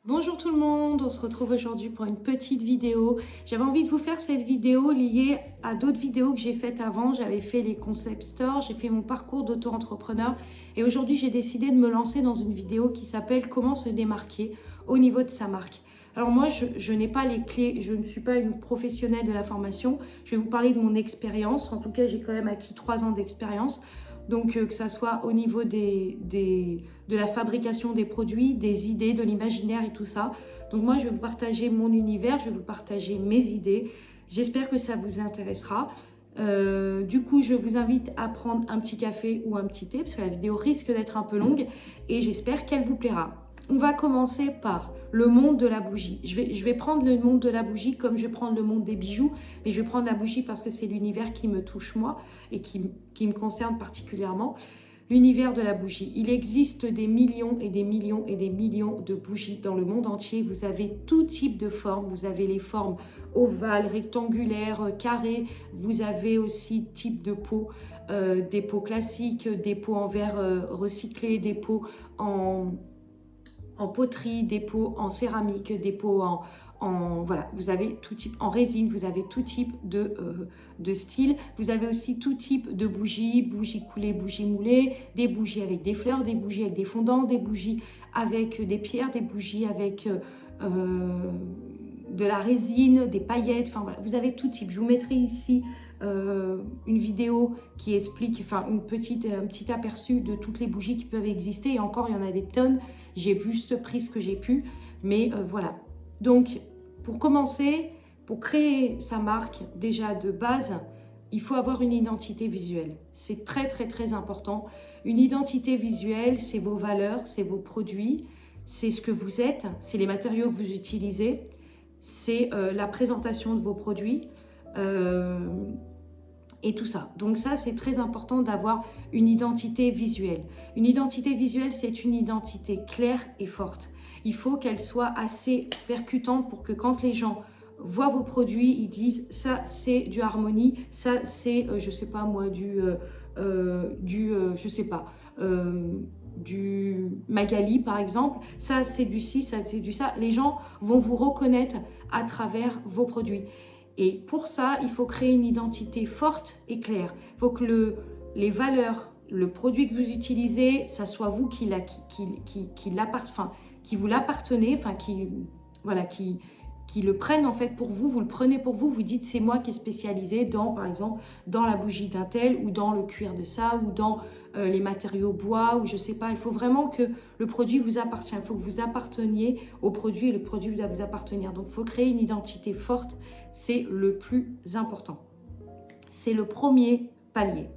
Bonjour tout le monde, on se retrouve aujourd'hui pour une petite vidéo. J'avais envie de vous faire cette vidéo liée à d'autres vidéos que j'ai faites avant. J'avais fait les concept stores, j'ai fait mon parcours d'auto-entrepreneur et aujourd'hui j'ai décidé de me lancer dans une vidéo qui s'appelle comment se démarquer au niveau de sa marque. Alors moi je n'ai pas les clés, je ne suis pas une professionnelle de la formation. Je vais vous parler de mon expérience, en tout cas j'ai quand même acquis 3 ans d'expérience. Donc que ça soit au niveau de la fabrication des produits, des idées, de l'imaginaire et tout ça. Donc moi, je vais vous partager mon univers, je vais vous partager mes idées. J'espère que ça vous intéressera. Du coup, je vous invite à prendre un petit café ou un petit thé, parce que la vidéo risque d'être un peu longue, et j'espère qu'elle vous plaira. On va commencer par le monde de la bougie. Je vais prendre le monde de la bougie comme je vais prendre le monde des bijoux, mais je vais prendre la bougie parce que c'est l'univers qui me touche moi et qui me concerne particulièrement. L'univers de la bougie. Il existe des millions et des millions et des millions de bougies dans le monde entier. Vous avez tout type de formes. Vous avez les formes ovales, rectangulaires, carrées. Vous avez aussi type de pots, des pots classiques, des pots en verre recyclé, des pots en poterie, des pots en céramique, des pots voilà, vous avez tout type en résine, vous avez tout type de style. Vous avez aussi tout type de bougies, bougies coulées, bougies moulées, des bougies avec des fleurs, des bougies avec des fondants, des bougies avec des pierres, des bougies avec de la résine, des paillettes, enfin voilà, vous avez tout type. Je vous mettrai ici une vidéo qui explique, enfin un petit aperçu de toutes les bougies qui peuvent exister, et encore il y en a des tonnes. J'ai juste pris ce que j'ai pu, mais voilà. Donc pour commencer, pour créer sa marque déjà de base, il faut avoir une identité visuelle. C'est très très très important. Une identité visuelle, c'est vos valeurs, c'est vos produits, c'est ce que vous êtes, c'est les matériaux que vous utilisez, c'est la présentation de vos produits et tout ça. Donc ça, c'est très important d'avoir une identité visuelle. Une identité visuelle, c'est une identité claire et forte. Il faut qu'elle soit assez percutante pour que quand les gens voient vos produits, ils disent ça c'est du Harmonie, ça c'est je sais pas moi je sais pas du Magali par exemple, ça c'est du ci, ça c'est du ça. Les gens vont vous reconnaître à travers vos produits. Et pour ça, il faut créer une identité forte et claire. Il faut que les valeurs, le produit que vous utilisez, ça soit vous qui vous l'appartenez, enfin voilà, qui le prennent en fait pour vous, vous le prenez pour vous, vous dites c'est moi qui est spécialisé dans, par exemple, dans la bougie d'un tel, ou dans le cuir de ça, ou dans les matériaux bois, ou je sais pas. Il faut vraiment que le produit vous appartienne, il faut que vous apparteniez au produit et le produit doit vous appartenir. Donc il faut créer une identité forte, c'est le plus important. C'est le premier palier.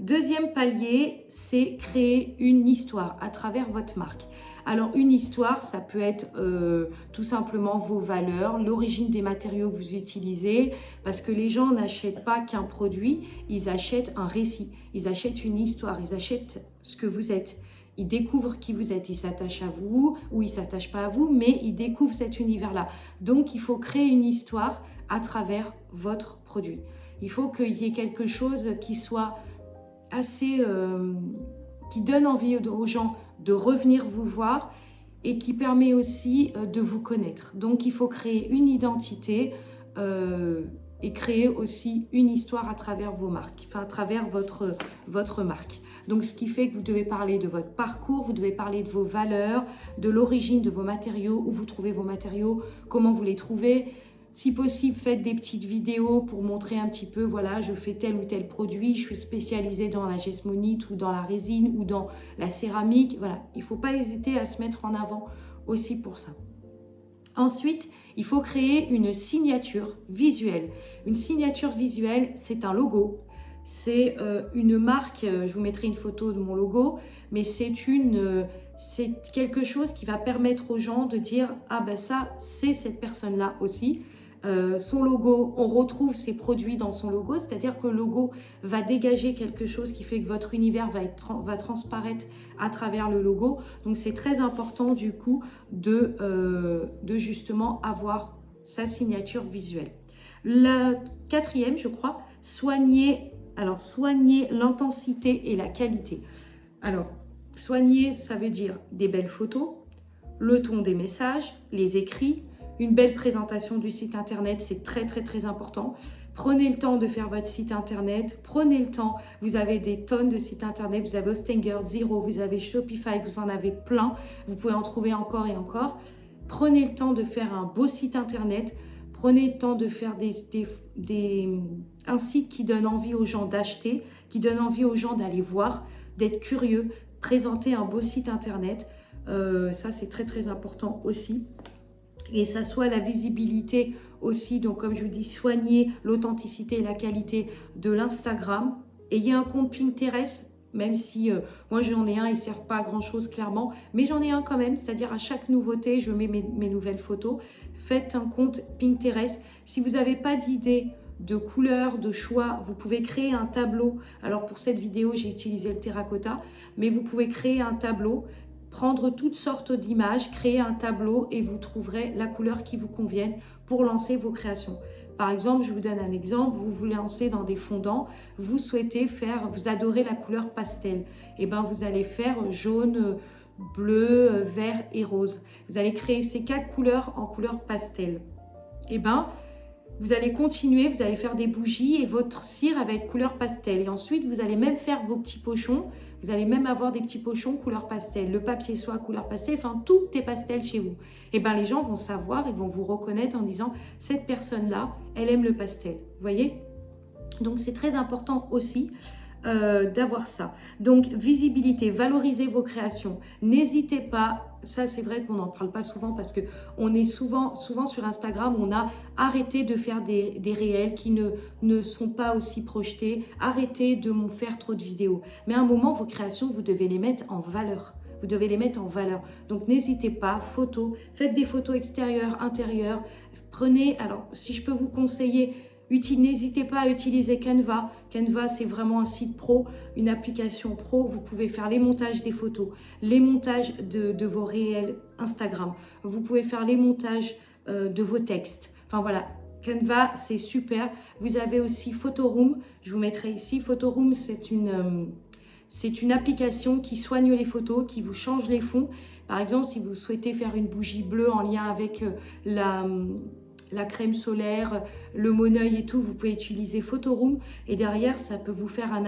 Deuxième palier, c'est créer une histoire à travers votre marque. Alors une histoire, ça peut être tout simplement vos valeurs, l'origine des matériaux que vous utilisez, parce que les gens n'achètent pas qu'un produit, ils achètent un récit, ils achètent une histoire, ils achètent ce que vous êtes. Ils découvrent qui vous êtes, ils s'attachent à vous ou ils ne s'attachent pas à vous, mais ils découvrent cet univers-là. Donc il faut créer une histoire à travers votre produit. Il faut qu'il y ait quelque chose qui soit assez qui donne envie aux gens de revenir vous voir et qui permet aussi de vous connaître. Donc il faut créer une identité et créer aussi une histoire à travers vos marques, enfin à travers votre marque. Donc ce qui fait que vous devez parler de votre parcours, vous devez parler de vos valeurs, de l'origine de vos matériaux, où vous trouvez vos matériaux, comment vous les trouvez. Si possible, faites des petites vidéos pour montrer un petit peu, voilà, je fais tel ou tel produit, je suis spécialisée dans la gesmonite ou dans la résine ou dans la céramique. Voilà, il ne faut pas hésiter à se mettre en avant aussi pour ça. Ensuite, il faut créer une signature visuelle. Une signature visuelle, c'est un logo. C'est une marque, je vous mettrai une photo de mon logo, mais c'est quelque chose qui va permettre aux gens de dire « Ah ben ça, c'est cette personne-là aussi ». Son logo, on retrouve ses produits dans son logo, c'est-à-dire que le logo va dégager quelque chose qui fait que votre univers va transparaître à travers le logo. Donc c'est très important du coup de justement avoir sa signature visuelle. La quatrième, je crois, soigner l'intensité et la qualité. Alors, soigner, ça veut dire des belles photos, le ton des messages, les écrits, une belle présentation du site internet, c'est très très très important. Prenez le temps de faire votre site internet, prenez le temps, vous avez des tonnes de sites internet, vous avez Hostinger, Zero, vous avez Shopify, vous en avez plein, vous pouvez en trouver encore et encore. Prenez le temps de faire un beau site internet, prenez le temps de faire un site qui donne envie aux gens d'acheter, qui donne envie aux gens d'aller voir, d'être curieux, présenter un beau site internet. Ça, c'est très très important aussi. Et ça soit la visibilité aussi, donc comme je vous dis, soignez l'authenticité et la qualité de l'Instagram. Ayez un compte Pinterest, même si moi j'en ai un, ils ne servent pas à grand chose clairement, mais j'en ai un quand même, c'est-à-dire à chaque nouveauté, je mets mes nouvelles photos. Faites un compte Pinterest. Si vous n'avez pas d'idée de couleurs, de choix, vous pouvez créer un tableau. Alors pour cette vidéo, j'ai utilisé le terracotta, mais vous pouvez créer un tableau, prendre toutes sortes d'images, créer un tableau et vous trouverez la couleur qui vous convienne pour lancer vos créations. Par exemple, je vous donne un exemple, vous vous lancez dans des fondants, vous souhaitez faire, vous adorez la couleur pastel, et bien vous allez faire jaune, bleu, vert et rose. Vous allez créer ces 4 couleurs en couleur pastel. Et bien, vous allez continuer, vous allez faire des bougies et votre cire va être couleur pastel. Et ensuite, vous allez même faire vos petits pochons. Vous allez même avoir des petits pochons couleur pastel. Le papier soit couleur pastel, enfin tout est pastel chez vous. Et bien les gens vont savoir, ils vont vous reconnaître en disant cette personne-là, elle aime le pastel. Vous voyez? Donc c'est très important aussi d'avoir ça. Donc visibilité, valorisez vos créations. N'hésitez pas, ça c'est vrai qu'on n'en parle pas souvent parce que on est souvent sur Instagram, on a arrêté de faire des réels qui ne sont pas aussi projetés, arrêtez de faire trop de vidéos. Mais à un moment, vos créations, vous devez les mettre en valeur. Vous devez les mettre en valeur. Donc n'hésitez pas, photos, faites des photos extérieures, intérieures. Prenez, alors si je peux vous conseiller, n'hésitez pas à utiliser Canva. Canva, c'est vraiment un site pro, une application pro. Vous pouvez faire les montages des photos, les montages de vos réels Instagram. Vous pouvez faire les montages de vos textes. Enfin voilà, Canva, c'est super. Vous avez aussi Photoroom. Je vous mettrai ici. Photoroom, c'est une application qui soigne les photos, qui vous change les fonds. Par exemple, si vous souhaitez faire une bougie bleue en lien avec la crème solaire, le moneuil et tout, vous pouvez utiliser Photoroom et derrière ça peut vous faire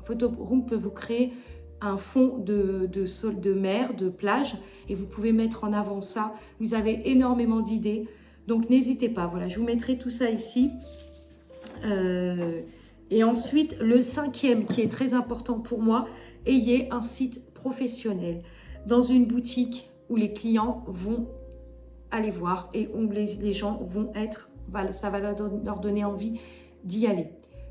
Photoroom peut vous créer un fond de mer, de plage et vous pouvez mettre en avant ça. Vous avez énormément d'idées, donc n'hésitez pas. Voilà, je vous mettrai tout ça ici. Et ensuite, le 5e qui est très important pour moi, ayez un site professionnel dans une boutique où les clients vont aller voir et où les gens vont être, ça va leur donner envie d'y aller.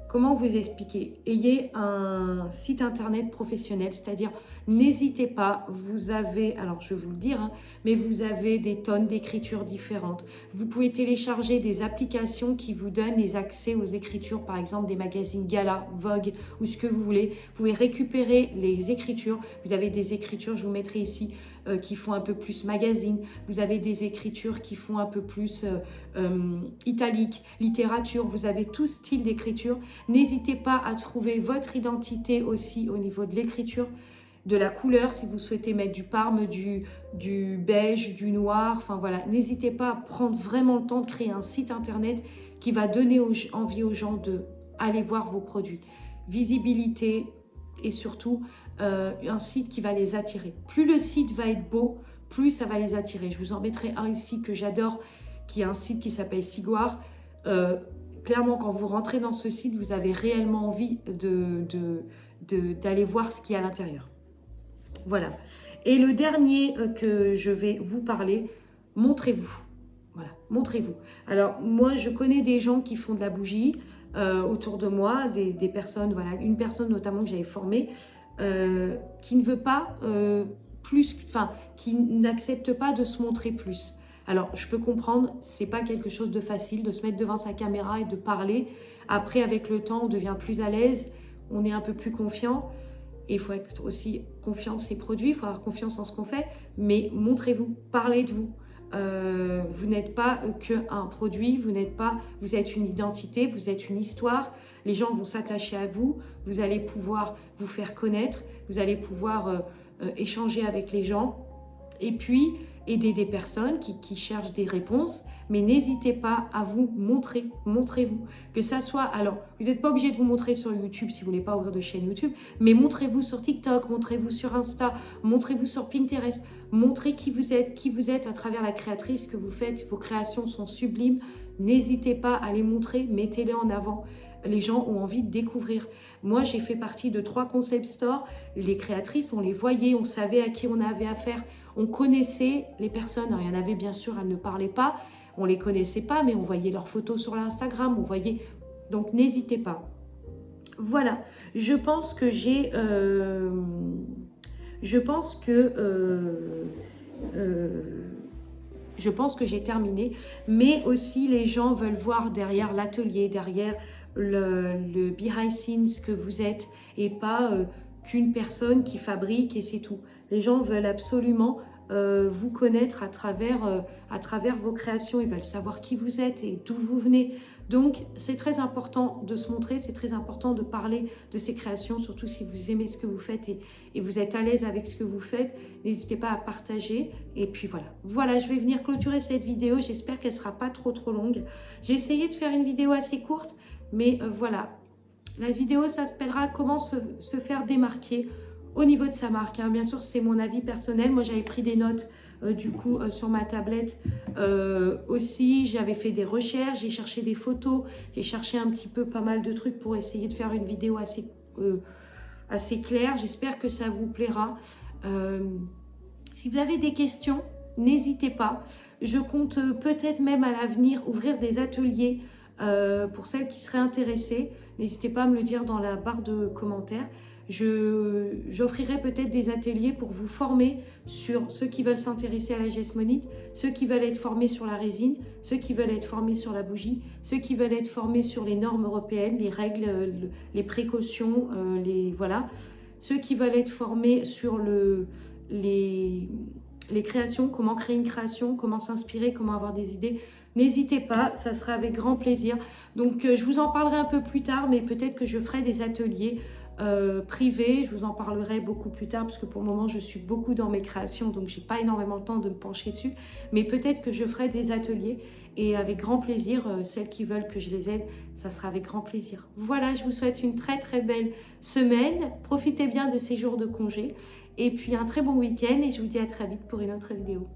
Comment vous expliquer? Ayez un site internet professionnel, c'est-à-dire n'hésitez pas, vous avez, alors je vais vous le dire, hein, mais vous avez des tonnes d'écritures différentes. Vous pouvez télécharger des applications qui vous donnent les accès aux écritures, par exemple des magazines Gala, Vogue ou ce que vous voulez. Vous pouvez récupérer les écritures. Vous avez des écritures, je vous mettrai ici, qui font un peu plus magazine. Vous avez des écritures qui font un peu plus italique, littérature. Vous avez tout style d'écriture. N'hésitez pas à trouver votre identité aussi au niveau de l'écriture, de la couleur, si vous souhaitez mettre du parme, du beige, du noir. Enfin voilà, n'hésitez pas à prendre vraiment le temps de créer un site internet qui va donner envie aux gens d'aller voir vos produits. Visibilité et surtout un site qui va les attirer. Plus le site va être beau, plus ça va les attirer. Je vous en mettrai un ici que j'adore, qui est un site qui s'appelle Siguar. Clairement, quand vous rentrez dans ce site, vous avez réellement envie d'aller voir ce qu'il y a à l'intérieur. Voilà. Et le dernier que je vais vous parler, montrez-vous. Voilà, montrez-vous. Alors, moi, je connais des gens qui font de la bougie autour de moi, des personnes, voilà, une personne notamment que j'avais formée, qui ne veut pas qui n'accepte pas de se montrer plus. Alors, je peux comprendre, c'est pas quelque chose de facile de se mettre devant sa caméra et de parler. Après, avec le temps, on devient plus à l'aise, on est un peu plus confiant. Et il faut être aussi confiant en ses produits, il faut avoir confiance en ce qu'on fait. Mais montrez-vous, parlez de vous. Vous n'êtes pas qu'un produit, vous êtes une identité, vous êtes une histoire. Les gens vont s'attacher à vous, vous allez pouvoir vous faire connaître, vous allez pouvoir échanger avec les gens. Et puis, aider des personnes qui cherchent des réponses, mais n'hésitez pas à vous montrer, montrez-vous. Que ça soit, alors, vous n'êtes pas obligé de vous montrer sur YouTube si vous voulez pas ouvrir de chaîne YouTube, mais montrez-vous sur TikTok, montrez-vous sur Insta, montrez-vous sur Pinterest, montrez qui vous êtes à travers la créatrice que vous faites. Vos créations sont sublimes, n'hésitez pas à les montrer, mettez-les en avant. Les gens ont envie de découvrir. Moi, j'ai fait partie de 3 concept stores. Les créatrices, on les voyait, on savait à qui on avait affaire. On connaissait les personnes. Alors, il y en avait, bien sûr, elles ne parlaient pas. On ne les connaissait pas, mais on voyait leurs photos sur l'Instagram. On voyait... Donc, n'hésitez pas. Voilà. Je pense que j'ai... Je pense que j'ai terminé, mais aussi les gens veulent voir derrière l'atelier, derrière le behind scenes que vous êtes et pas qu'une personne qui fabrique et c'est tout. Les gens veulent absolument vous connaître à travers vos créations, ils veulent savoir qui vous êtes et d'où vous venez. Donc, c'est très important de se montrer, c'est très important de parler de ces créations, surtout si vous aimez ce que vous faites et vous êtes à l'aise avec ce que vous faites. N'hésitez pas à partager. Et puis voilà. Voilà, je vais venir clôturer cette vidéo. J'espère qu'elle ne sera pas trop longue. J'ai essayé de faire une vidéo assez courte, mais voilà. La vidéo s'appellera « Comment se faire démarquer ?» au niveau de sa marque. Hein. Bien sûr, c'est mon avis personnel. Moi, j'avais pris des notes sur ma tablette aussi. J'avais fait des recherches, j'ai cherché des photos, j'ai cherché un petit peu pas mal de trucs pour essayer de faire une vidéo assez claire. J'espère que ça vous plaira. Si vous avez des questions, n'hésitez pas. Je compte peut-être même à l'avenir ouvrir des ateliers pour celles qui seraient intéressées. N'hésitez pas à me le dire dans la barre de commentaires. J'offrirai peut-être des ateliers pour vous former sur ceux qui veulent s'intéresser à la gesmonite, ceux qui veulent être formés sur la résine, ceux qui veulent être formés sur la bougie, ceux qui veulent être formés sur les normes européennes, les règles, les précautions, voilà. Ceux qui veulent être formés sur les créations, comment créer une création, comment s'inspirer, comment avoir des idées. N'hésitez pas, ça sera avec grand plaisir. Donc, je vous en parlerai un peu plus tard, mais peut-être que je ferai des ateliers privés. Je vous en parlerai beaucoup plus tard, parce que pour le moment, je suis beaucoup dans mes créations, donc j'ai pas énormément de temps de me pencher dessus. Mais peut-être que je ferai des ateliers, et avec grand plaisir, celles qui veulent que je les aide, ça sera avec grand plaisir. Voilà, je vous souhaite une très très belle semaine. Profitez bien de ces jours de congé. Et puis un très bon week-end et je vous dis à très vite pour une autre vidéo.